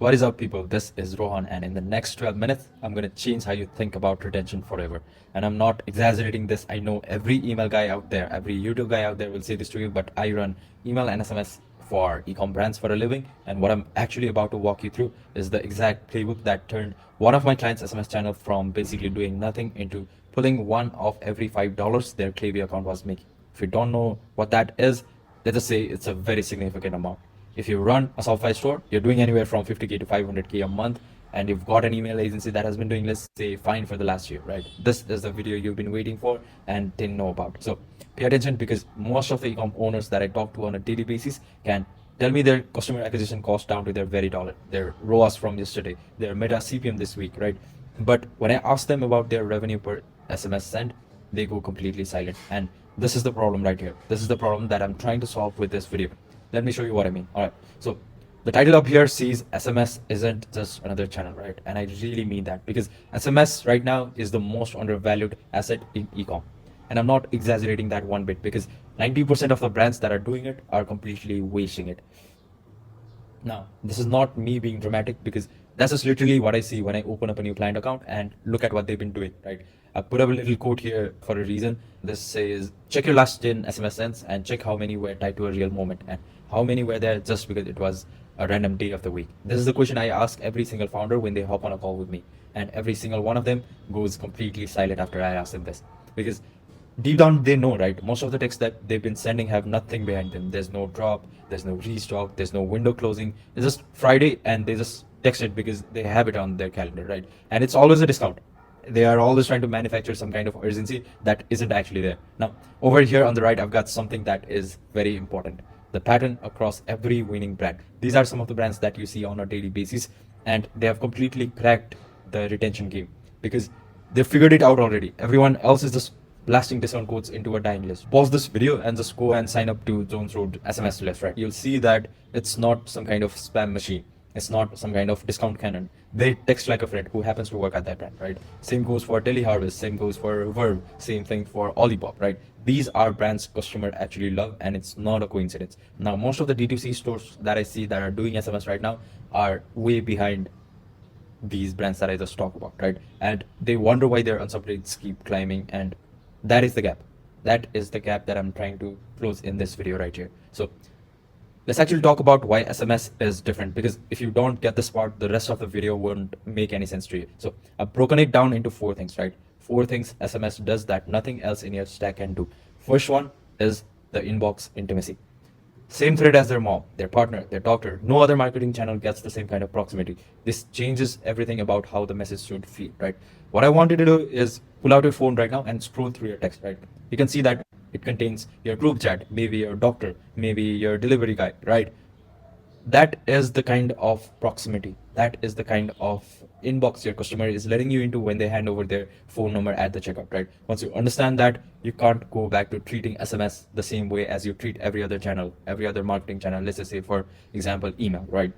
What is up, people? This is Rohan, and in the next 12 minutes, I'm going to change how you think about retention forever. And I'm not exaggerating this. I know every email guy out there, every YouTube guy out there will say this to you, but I run email and SMS for ecom brands for a living. And what I'm actually about to walk you through is the exact playbook that turned one of my clients' SMS channel from basically doing nothing into pulling one of every $5 their Klaviyo account was making. If you don't know what that is, let's just say it's a very significant amount. If you run a Shopify store, you're doing anywhere from 50K to 500K a month, and you've got an email agency that has been doing, let's say, fine for the last year, right? This is the video you've been waiting for and didn't know about. So pay attention, because most of the e-com owners that I talk to on a daily basis can tell me their customer acquisition cost down to their very dollar, their ROAS from yesterday, their meta CPM this week, right? But when I ask them about their revenue per SMS sent, they go completely silent. And this is the problem right here. This is the problem that I'm trying to solve with this video. Let me show you what I mean. All right. So the title up here says SMS isn't just another channel, right? And I really mean that, because SMS right now is the most undervalued asset in ecom. And I'm not exaggerating that one bit, because 90% of the brands that are doing it are completely wasting it. Now, this is not me being dramatic, because that's just literally what I see when I open up a new client account and look at what they've been doing, right? I put up a little quote here for a reason. This says, check your last 10 SMS sends and check how many were tied to a real moment and how many were there just because it was a random day of the week. This is the question I ask every single founder when they hop on a call with me. And every single one of them goes completely silent after I ask them this. Because deep down they know, right? Most of the texts that they've been sending have nothing behind them. There's no drop, there's no restock, there's no window closing. It's just Friday and they just text it because they have it on their calendar, right? And it's always a discount. They are always trying to manufacture some kind of urgency that isn't actually there. Now, over here on the right, I've got something that is very important: the pattern across every winning brand. These are some of the brands that you see on a daily basis, and they have completely cracked the retention game because they figured it out already. Everyone else is just blasting discount codes into a dying list. Pause this video and just go and sign up to Jones Road SMS list, right? You'll see that it's not some kind of spam machine. It's not some kind of discount cannon. They text like a friend who happens to work at that brand, right? Same goes for Teleharvest, same goes for Verb, same thing for Olipop, right? These are brands customer actually love, and it's not a coincidence. Now, most of the D2C stores that I see that are doing SMS right now are way behind these brands that I just talked about, right? And they wonder why their unsub rates keep climbing, and that is the gap. That is the gap that I'm trying to close in this video right here. So let's actually talk about why SMS is different, because if you don't get this part, the rest of the video won't make any sense to you. So I've broken it down into 4 things, right? 4 things SMS does that nothing else in your stack can do. First one is the inbox intimacy. Same thread as their mom, their partner, their doctor. No other marketing channel gets the same kind of proximity. This changes everything about how the message should feel, right? What I want you to do is pull out your phone right now and scroll through your text, right? You can see that it contains your group chat, maybe your doctor, maybe your delivery guy, right? That is the kind of proximity. That is the kind of inbox your customer is letting you into when they hand over their phone number at the checkout, right? Once you understand that, you can't go back to treating SMS the same way as you treat every other channel, every other marketing channel. Let's just say, for example, email, right?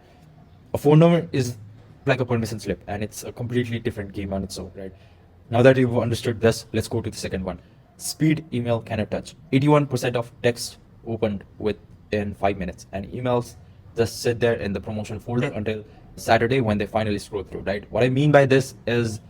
A phone number is like a permission slip, and it's a completely different game on its own, right? Now that you've understood this, let's go to the second one. Speed email cannot touch. 81% of text opened within 5 minutes, and emails just sit there in the promotion folder until Saturday when they finally scroll through, right? What I mean by this is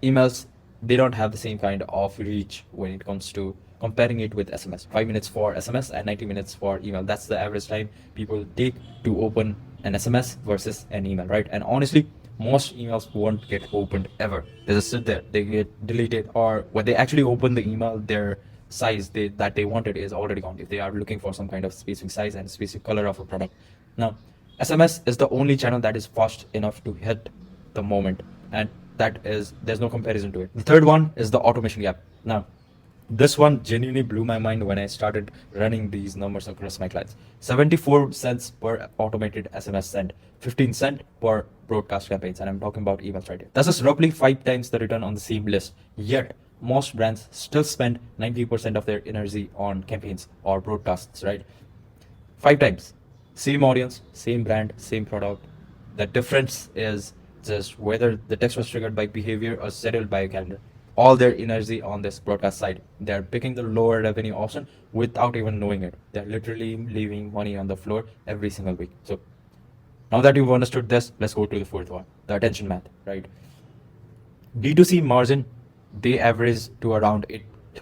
emails, they don't have the same kind of reach when it comes to comparing it with SMS. 5 minutes for SMS and 90 minutes for email. That's the average time people take to open an SMS versus an email, right? And honestly, most emails won't get opened ever. They just sit there, they get deleted, or when they actually open the email, their size that they wanted is already gone if they are looking for some kind of specific size and specific color of a product. Now, SMS is the only channel that is fast enough to hit the moment, and there's no comparison to it. The third one is the automation gap. Now, this one genuinely blew my mind when I started running these numbers across my clients. 74 cents per automated SMS send, 15 cent per broadcast campaigns, and I'm talking about emails right here. That's just roughly 5 times the return on the same list. Yet most brands still spend 90% of their energy on campaigns or broadcasts, right? 5 times. Same audience, same brand, same product. The difference is just whether the text was triggered by behavior or settled by a calendar. All their energy on this broadcast side. They're picking the lower revenue option without even knowing it. They're literally leaving money on the floor every single week. So Now that you've understood this, let's go to the fourth one, the attention math, right? D2C margin, they average to around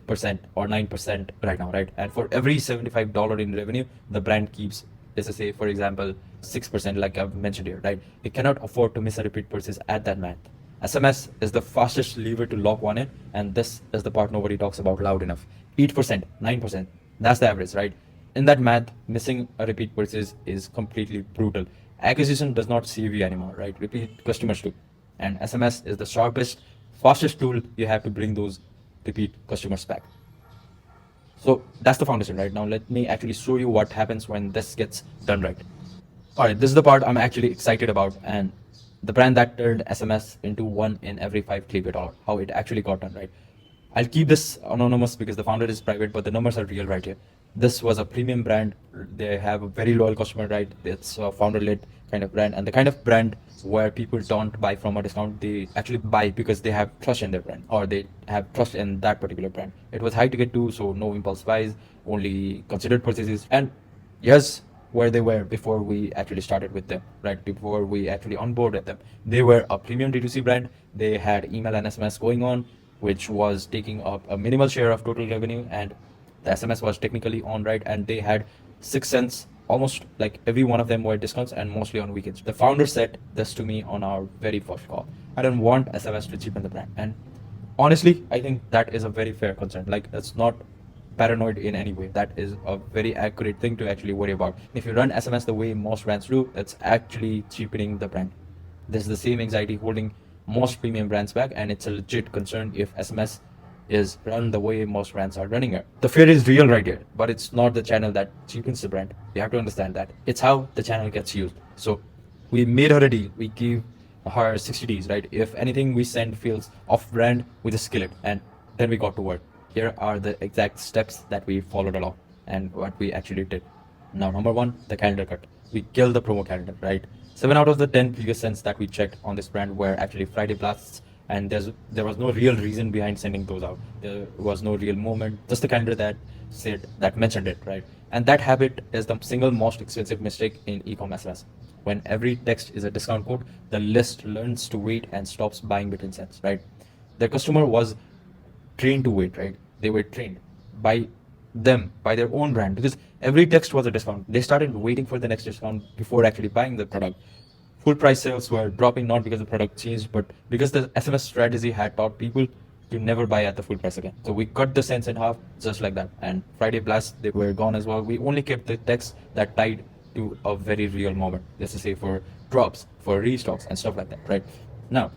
8% or 9% right now, right? And for every $75 in revenue, the brand keeps, let's say, for example, 6%, like I've mentioned here, right? It cannot afford to miss a repeat purchase at that math. SMS is the fastest lever to lock one in, and this is the part nobody talks about loud enough. 8%, 9%, that's the average, right? In that math, missing a repeat purchase is completely brutal. Acquisition does not save you anymore, right? Repeat customers do. And SMS is the sharpest, fastest tool you have to bring those repeat customers back. So that's the foundation, right? Now let me actually show you what happens when this gets done right. All right, this is the part I'm actually excited about, and the brand that turned SMS into one in every five click dollar, how it actually got done right. I'll keep this anonymous because the founder is private, but the numbers are real right here. This was a premium brand. They have a very loyal customer, right? It's a founder-led kind of brand, and the kind of brand where people don't buy from a discount. They actually buy because they have trust in their brand, or they have trust in that particular brand. It was high ticket too, so no impulse buys, only considered purchases. And yes, where they were before we actually started with them, right? Before we actually onboarded them. They were a premium D2C brand. They had email and SMS going on, which was taking up a minimal share of total revenue, and the SMS was technically on, right? And they had 6 cents, almost like every one of them were discounts and mostly on weekends. The founder said this to me on our very first call. I don't want SMS to cheapen the brand. And honestly, I think that is a very fair concern. Like, it's not paranoid in any way. That is a very accurate thing to actually worry about. If you run SMS the way most brands do, it's actually cheapening the brand. This is the same anxiety holding most premium brands back, and it's a legit concern if SMS is run the way most brands are running it. The fear is real right here, but it's not the channel that cheapens the brand. You have to understand that. It's how the channel gets used. So we made her a deal. We gave her 60 days, right? If anything we send feels off brand, we just kill it. And then we got to work. Here are the exact steps that we followed along and what we actually did. Now, number one, the calendar cut. We killed the promo calendar, right? 7 out of the 10 previous sends that we checked on this brand were actually Friday blasts, and there was no real reason behind sending those out. There was no real moment, just the calendar that mentioned it, right? And that habit is the single most expensive mistake in e-commerce SMS. When every text is a discount code, the list learns to wait and stops buying between cents, right? The customer was trained to wait, right? They were trained by them, by their own brand, because every text was a discount. They started waiting for the next discount before actually buying the product. Full price sales were dropping not because the product changed, but because the SMS strategy had taught people to never buy at the full price again. So we cut the cents in half just like that. And Friday blasts, they were gone as well. We only kept the text that tied to a very real moment. Let's say for drops, for restocks and stuff like that, right? Now,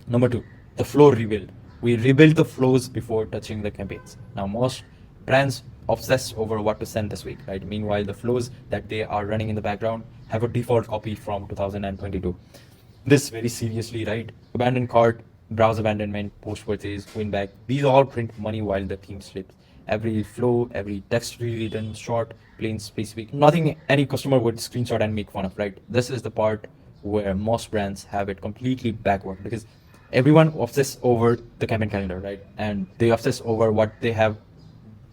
number two, the flow rebuild. We rebuild the flows before touching the campaigns. Now, most brands obsess over what to send this week, right? Meanwhile, the flows that they are running in the background have a default copy from 2022. This very seriously, right? Abandoned cart, browse abandonment, post purchase, win back. These all print money while the theme slips. Every flow, every text rewritten, short, plain, specific, nothing any customer would screenshot and make fun of, right? This is the part where most brands have it completely backward, because everyone obsesses over the campaign calendar, right? And they obsess over what they have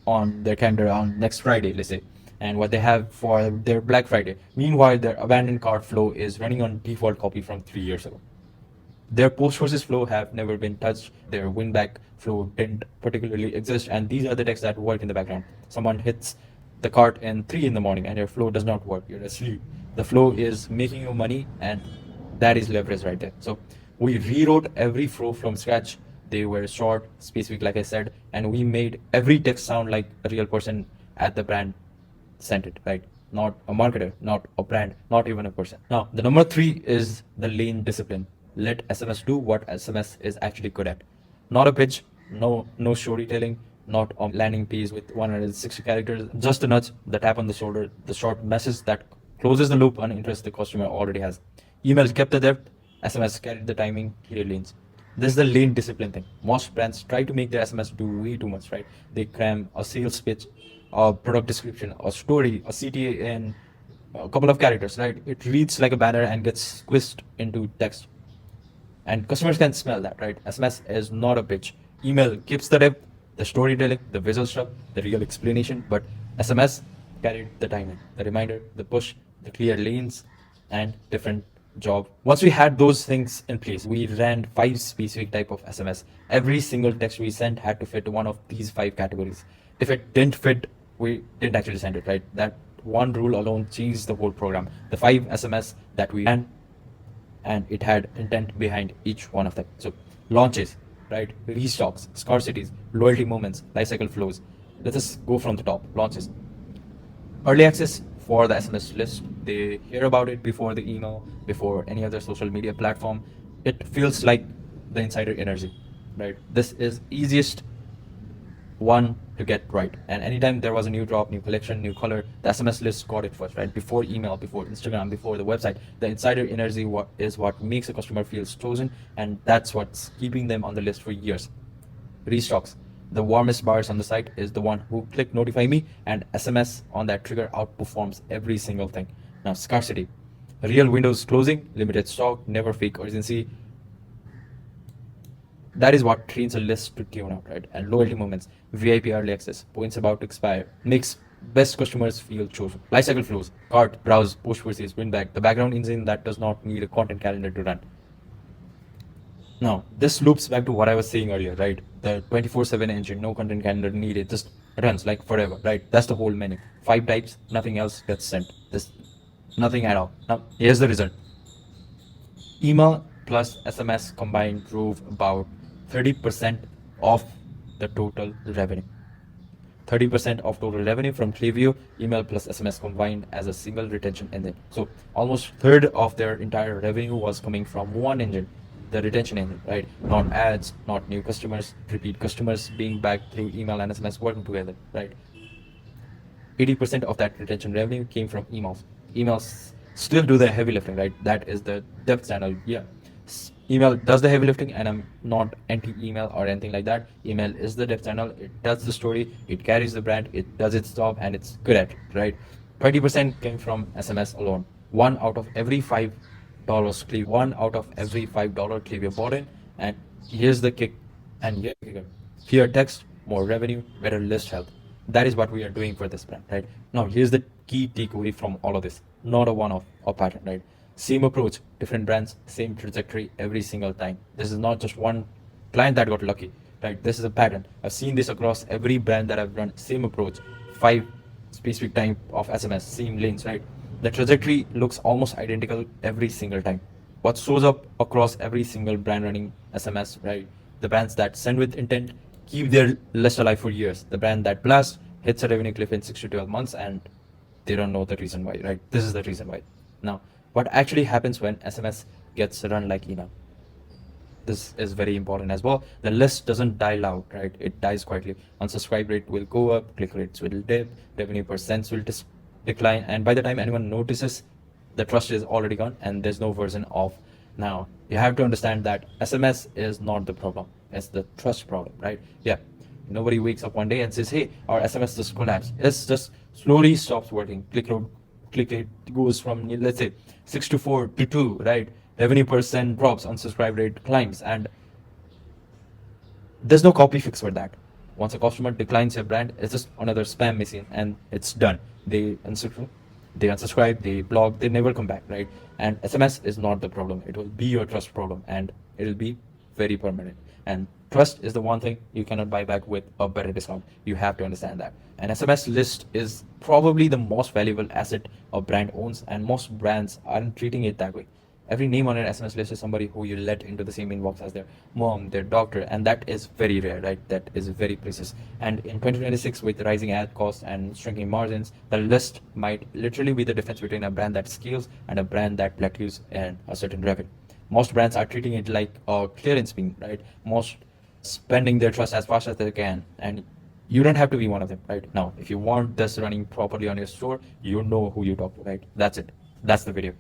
on their calendar on next Friday, let's say, and what they have for their Black Friday. Meanwhile, their abandoned cart flow is running on default copy from 3 years ago. Their post purchase flow have never been touched. Their win back flow didn't particularly exist, and these are the texts that work in the background. Someone hits the cart in 3 in the morning, and your flow does not work. You're asleep. The flow is making you money, and that is leverage right there. So we rewrote every flow from scratch. They were short, specific, like I said, and we made every text sound like a real person at the brand sent it, right? Not a marketer, not a brand, not even a person. Now, the number three is the lane discipline. Let SMS do what SMS is actually good at. Not a pitch, no storytelling, not a landing page with 160 characters, just a nudge, the tap on the shoulder, the short message that closes the loop on interest the customer already has. Email kept the depth, SMS carried the timing, clear lanes. This is the lane discipline thing. Most brands try to make their SMS do way too much, right? They cram a sales pitch, a product description, a story, a CTA in a couple of characters, right? It reads like a banner and gets squeezed into text. And customers can smell that, right? SMS is not a pitch. Email keeps the depth, the storytelling, the visual stuff, the real explanation, but SMS carried the timing, the reminder, the push, the clear lanes. and different job. Once we had those things in place, we ran 5 specific type of SMS. Every single text we sent had to fit one of these 5 categories. If it didn't fit, we didn't actually send it, right? That one rule alone changed the whole program. The 5 SMS that we ran, and it had intent behind each one of them. So launches, right? Restocks, scarcities, loyalty moments, lifecycle flows. Let us go from the top. Launches. Early access for the SMS list. They hear about it before the email, before any other social media platform. It feels like the insider energy, right? This is easiest one to get right. And anytime there was a new drop, new collection, new color, the SMS list got it first, right? Before email, before Instagram, before the website. The insider energy is what makes a customer feel chosen, and that's what's keeping them on the list for years. Restocks. The warmest buyers on the site is the one who click notify me, and SMS on that trigger outperforms every single thing. Now, scarcity. Real windows closing, limited stock, never fake urgency. That is what trains a list to tune out, right? And loyalty moments, VIP early access, points about to expire, makes best customers feel chosen. Lifecycle flows, cart, browse, push purchase, win back, the background engine that does not need a content calendar to run. Now, this loops back to what I was saying earlier, right? The 24/7 engine, no content calendar needed, just runs like forever, right? That's the whole menu. 5 types, nothing else gets sent. This nothing at all. Now, here's the result. Email plus SMS combined drove about 30% of the total revenue. 30% of total revenue from Klaviyo, email plus SMS combined as a single retention engine. So almost third of their entire revenue was coming from one engine, the retention engine, right? Not ads, not new customers, repeat customers being back through email and SMS working together, right? 80% of that retention revenue came from emails. Emails still do the heavy lifting, right? That is the depth channel. Yeah. Email does the heavy lifting, and I'm not anti-email or anything like that. Email is the depth channel. It tells the story, it carries the brand, it does its job, and it's good at it, right? 20% came from SMS alone. One out of every $5 Klaviyo, one out of every $5 Klaviyo bought in, and here's the kick, and here's the kicker. Fewer text, more revenue, better list health. That is what we are doing for this brand, right? Now, here's the key takeaway from all of this. Not a one-off or pattern, right? Same approach, different brands, same trajectory every single time. This is not just one client that got lucky, right? This is a pattern. I've seen this across every brand that I've run. Same approach, 5 specific type of SMS, same lanes, right? The trajectory looks almost identical every single time. What shows up across every single brand running SMS, right? The brands that send with intent keep their list alive for years. The brand that blast hits a revenue cliff in 6 to 12 months, and they don't know the reason why, right? This is the reason why. Now, what actually happens when SMS gets run like email? This is very important as well. The list doesn't die loud, right? It dies quietly. Unsubscribe rate will go up, click rates will dip, revenue percents will decline, and by the time anyone notices, the trust is already gone, and there's no version of now. You have to understand that SMS is not the problem; it's the trust problem, right? Yeah. Nobody wakes up one day and says, "Hey, our SMS just collapsed." It's just slowly stops working. Click rate goes from, let's say, 6 to 4 to 2, right? Revenue percent drops, unsubscribe rate climbs, and there's no copy fix for that. Once a customer declines your brand, it's just another spam machine, and it's done. They unsubscribe, they block, they never come back, right? And SMS is not the problem. It will be your trust problem, and it will be very permanent. And trust is the one thing you cannot buy back with a better discount. You have to understand that. An SMS list is probably the most valuable asset a brand owns, and most brands aren't treating it that way. Every name on an SMS list is somebody who you let into the same inbox as their mom, their doctor, and that is very rare, right? That is very precious. And in 2026, with rising ad costs and shrinking margins, the list might literally be the difference between a brand that scales and a brand that plateaus in a certain revenue. Most brands are treating it like a clearance bin, right? Most spending their trust as fast as they can, and you don't have to be one of them, right? Now, if you want this running properly on your store, you know who you talk to, right? That's it. That's the video.